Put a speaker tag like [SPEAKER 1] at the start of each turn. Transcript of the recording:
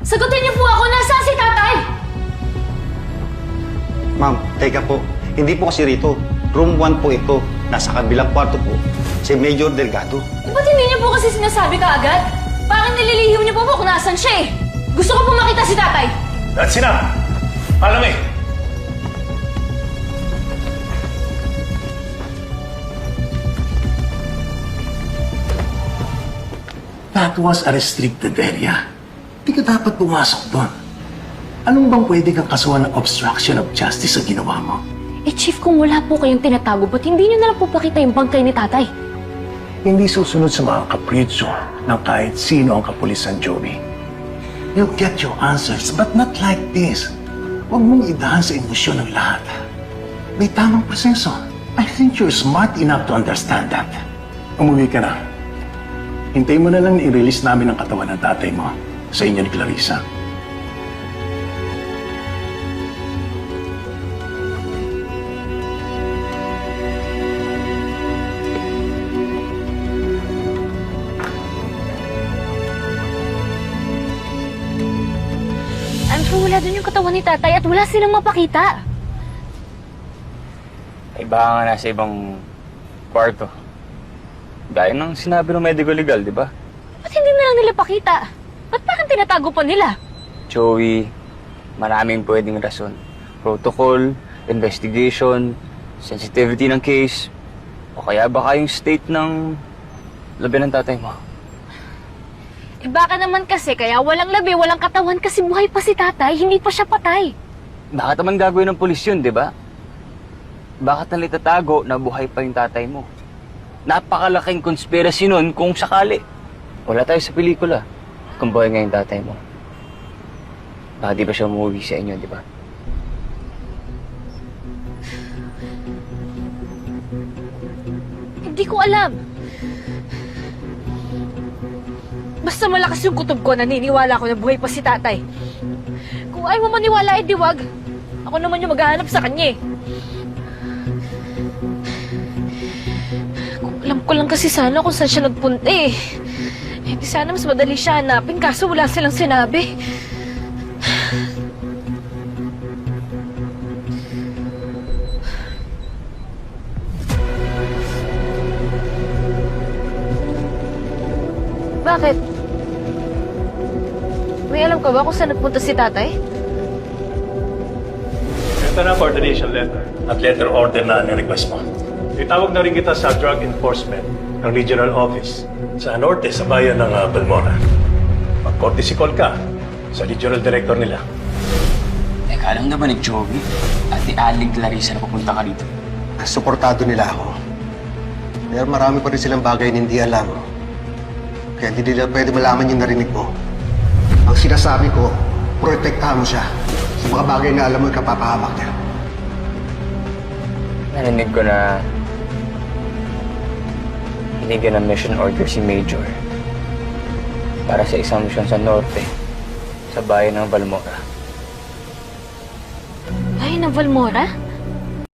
[SPEAKER 1] Sagutin niyo po ako, nasaan si tatay?
[SPEAKER 2] Ma'am, teka po. Hindi po kasi rito. Room 1 po ito. Nasa kabilang kwarto po. Si Major Delgado.
[SPEAKER 1] Ba't hindi niyo po kasi sinasabi ka agad? Parang nililihim niyo po kung nasan siya eh. Gusto ko po makita si tatay.
[SPEAKER 3] That's enough! Palame!
[SPEAKER 4] That was a restricted area. Hindi ka dapat pumasok doon. Anong bang pwede kang kasuhan ng obstruction of justice sa ginawa mo?
[SPEAKER 1] Eh, Chief, kung wala po kayong tinatago, ba't hindi niyo na lang po pakita yung bangkay ni tatay?
[SPEAKER 4] Hindi susunod sa mga kapritsyo ng kahit sino ang kapulisan, Joey. You'll get your answers, but not like this. Huwag mong idahan sa emosyon ng lahat. May tamang proseso. I think you're smart enough to understand that. Umuwi ka na. Hintayin mo na lang na i-release namin ang katawan ng tatay mo sa inyo ni Clarissa.
[SPEAKER 1] I'm sure wala dun yung katawan ni tatay at wala silang mapakita.
[SPEAKER 5] Ay baka nga nasa ibang kwarto. Gaya ng sinabi ng medical legal, di ba?
[SPEAKER 1] Ba't hindi na lang nila pakita? Ba't parang tinatago pa nila?
[SPEAKER 5] Joey, maraming pwedeng rason. Protocol, investigation, sensitivity ng case, o kaya baka yung state ng labi ng tatay mo.
[SPEAKER 1] Eh baka naman kasi kaya walang labi, walang katawan kasi buhay pa si tatay, hindi pa siya patay.
[SPEAKER 5] Bakit naman gagawin ng pulis yun, di ba? Bakit nang itatago na buhay pa yung tatay mo? Napakalaking conspiracy nun kung sakali. Wala tayo sa pelikula kung buhay nga yung tatay mo. Baka di ba siya umuwi sa inyo, di ba?
[SPEAKER 1] Hindi ko alam. Basta malakas yung kutob ko, naniniwala ko na buhay pa si tatay. Kung ayaw mo maniwala, edi wag. Ako naman yung maghahanap sa kanya eh. Kung alam ko lang kasi sana kung saan siya nagpunta eh. Eh di sana mas madali siya hanapin kaso wala silang sinabi. Bakit? May alam ka ba kung saan nagpunta si tatay?
[SPEAKER 3] Ito na coordination letter at letter order na ni-request mo. Itawag na rin kita sa Drug Enforcement ng Regional Office sa Norte, sa bayan ng Balmora. Mag-courtesy call ka sa Regional Director nila.
[SPEAKER 5] Teka, alam na ba ni Joey at ni Aling Clarissa na pupunta ka rito?
[SPEAKER 2] Suportado nila ako. Pero marami pa rin silang bagay na hindi alam. Kaya hindi nila pwede malaman yung narinig mo. Ang sinasabi ko, protektahan mo siya sa mga bagay na alam mo kapapahamak niya.
[SPEAKER 5] Narinig ko na binigyan ng mission order si Major para sa isang misyon sa Norte, sa bayan ng Balmora.
[SPEAKER 1] Ay, ng Valmora?